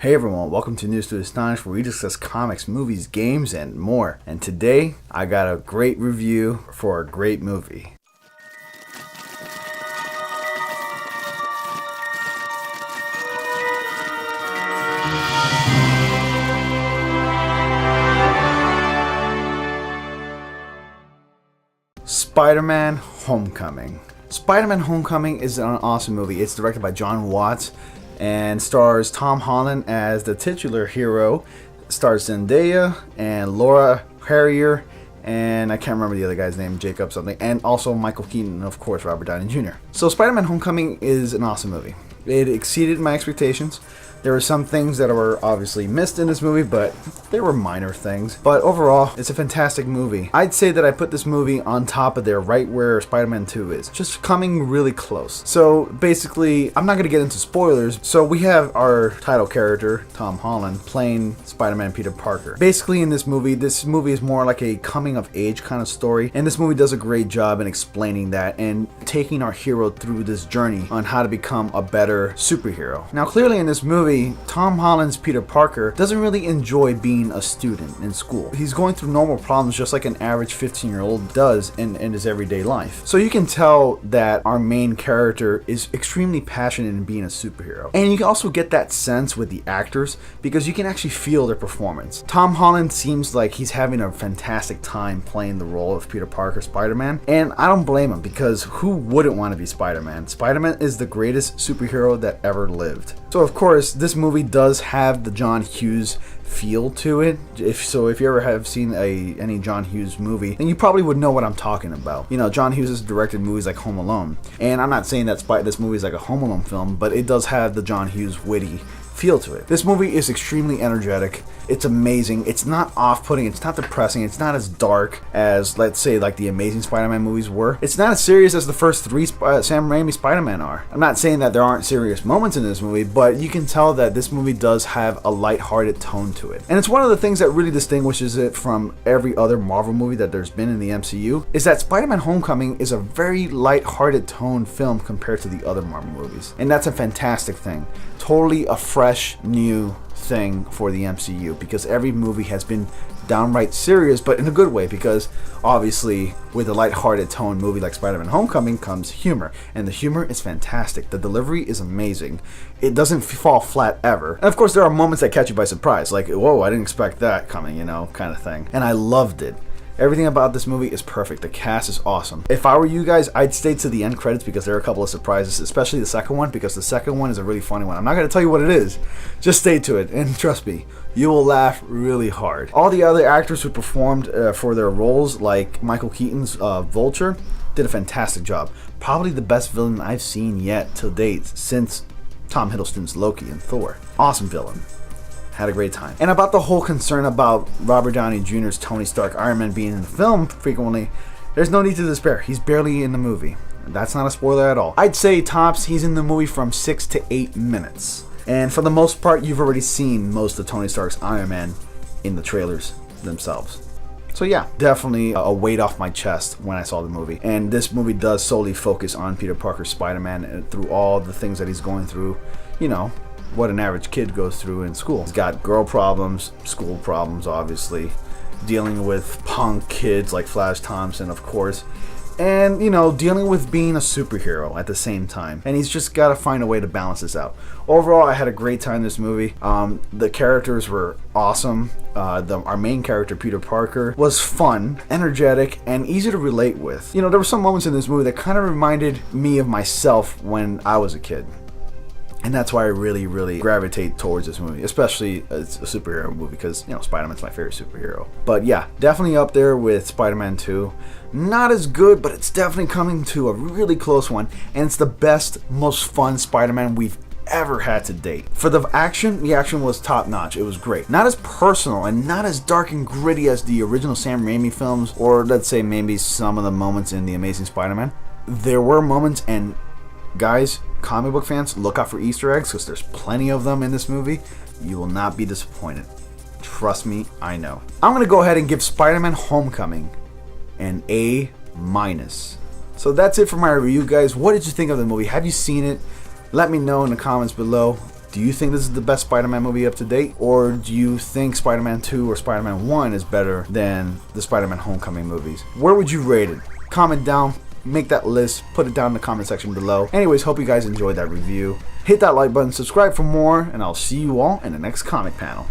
Hey everyone, welcome to News to Astonish, where we discuss comics, movies, games, and more. And today, I got a great review for a great movie. Spider-Man Homecoming. Spider-Man Homecoming is an awesome movie. It's directed by Jon Watts and stars Tom Holland as the titular hero. Stars Zendaya and Laura Harrier, and I can't remember the other guy's name, Jacob something, and also Michael Keaton and of course Robert Downey Jr. So Spider-Man Homecoming is an awesome movie. It exceeded my expectations. There were some things that were obviously missed in this movie, but they were minor things. But overall, it's a fantastic movie. I'd say that I put this movie on top of there, right where Spider-Man 2 is. Just coming really close. So basically, I'm not going to get into spoilers. So we have our title character, Tom Holland, playing Spider-Man Peter Parker. Basically in this movie is more like a coming of age kind of story. And this movie does a great job in explaining that and taking our hero through this journey on how to become a better superhero. Now clearly in this movie, Tom Holland's Peter Parker doesn't really enjoy being a student in school. He's going through normal problems just like an average 15-year-old does in his everyday life. So you can tell that our main character is extremely passionate in being a superhero. And you can also get that sense with the actors because you can actually feel their performance. Tom Holland seems like he's having a fantastic time playing the role of Peter Parker, Spider-Man. And I don't blame him because who wouldn't want to be Spider-Man? Spider-Man is the greatest superhero that ever lived. So of course, this movie does have the John Hughes feel to it. If you ever have seen any John Hughes movie, then you probably would know what I'm talking about. You know, John Hughes has directed movies like Home Alone. And I'm not saying that this movie is like a Home Alone film, but it does have the John Hughes witty feel to it. This movie is extremely energetic. It's amazing. It's not off-putting. It's not depressing. It's not as dark as, let's say, like the Amazing Spider-Man movies were. It's not as serious as the first three Sam Raimi Spider-Man are. I'm not saying that there aren't serious moments in this movie, but you can tell that this movie does have a lighthearted tone to it. And it's one of the things that really distinguishes it from every other Marvel movie that there's been in the MCU, is that Spider-Man Homecoming is a very lighthearted tone film compared to the other Marvel movies. And that's a fantastic thing. Totally a fresh, new thing for the MCU, because every movie has been downright serious, but in a good way, because obviously with a lighthearted tone movie like Spider-Man Homecoming comes humor, and the humor is fantastic. The delivery is amazing. It doesn't fall flat ever. And of course there are moments that catch you by surprise, like, whoa, I didn't expect that coming, you know, kind of thing. And I loved it. Everything about this movie is perfect. The cast is awesome. If I were you guys, I'd stay to the end credits because there are a couple of surprises, especially the second one, because the second one is a really funny one. I'm not going to tell you what it is. Just stay to it, and trust me, you will laugh really hard. All the other actors who performed for their roles, like Michael Keaton's Vulture, did a fantastic job. Probably the best villain I've seen yet to date since Tom Hiddleston's Loki and Thor. Awesome villain. Had a great time. And about the whole concern about Robert Downey Jr.'s Tony Stark Iron Man being in the film frequently, there's no need to despair. He's barely in the movie. That's not a spoiler at all. I'd say tops, he's in the movie from 6 to 8 minutes. And for the most part, you've already seen most of Tony Stark's Iron Man in the trailers themselves. So yeah, definitely a weight off my chest when I saw the movie. And this movie does solely focus on Peter Parker's Spider-Man and through all the things that he's going through, you know, what an average kid goes through in school. He's got girl problems, school problems, obviously, dealing with punk kids like Flash Thompson, of course, and, you know, dealing with being a superhero at the same time. And he's just got to find a way to balance this out. Overall, I had a great time in this movie. The characters were awesome. Our main character, Peter Parker, was fun, energetic, and easy to relate with. You know, there were some moments in this movie that kind of reminded me of myself when I was a kid. And that's why I really, really gravitate towards this movie, especially as a superhero movie, because, you know, Spider-Man's my favorite superhero. But yeah, definitely up there with Spider-Man 2. Not as good, but it's definitely coming to a really close one. And it's the best, most fun Spider-Man we've ever had to date. For the action was top notch. It was great. Not as personal and not as dark and gritty as the original Sam Raimi films, or let's say maybe some of the moments in The Amazing Spider-Man. There were moments, and guys, comic book fans, look out for Easter eggs because there's plenty of them in this movie. You will not be disappointed. Trust me, I know. I'm going to go ahead and give Spider-Man Homecoming an A-. So that's it for my review, guys. What did you think of the movie? Have you seen it? Let me know in the comments below. Do you think this is the best Spider-Man movie up to date? Or do you think Spider-Man 2 or Spider-Man 1 is better than the Spider-Man Homecoming movies? Where would you rate it? Comment down, make that list, put it down in the comment section below. Anyways, hope you guys enjoyed that review. Hit that like button, subscribe for more, and I'll see you all in the next comic panel.